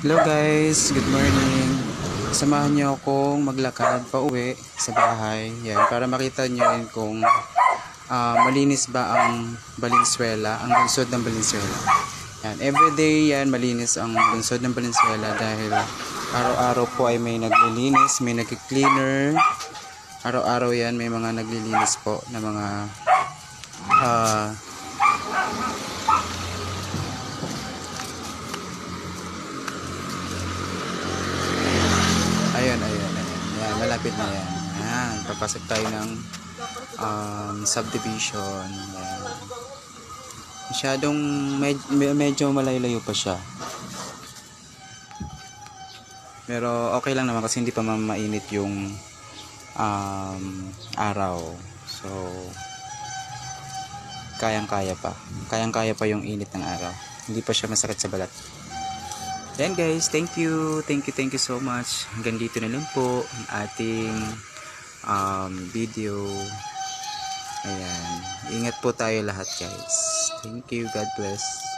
Hello guys, good morning. Samahan niyo akong maglakad pa uwi sa bahay. Yan, para makita niyo yun kung malinis ba ang Valenzuela, ang lungsod ng Valenzuela. Yan, everyday yan malinis ang lungsod ng Valenzuela dahil araw-araw po ay may naglilinis, may nagki-cleaner. Araw-araw yan may mga naglilinis po na mga ayun. Yan, malapit na yan. Yan, papasok tayo ng subdivision. Yan. Masyadong medyo malayo-layo pa siya. Pero okay lang naman kasi hindi pa mainit yung araw. So kayang-kaya pa. Kayang-kaya pa yung init ng araw. Hindi pa siya masakit sa balat. Then guys, thank you so much. Hanggang dito na lang po ang ating video. Ayan. Ingat po tayo lahat guys. Thank you. God bless.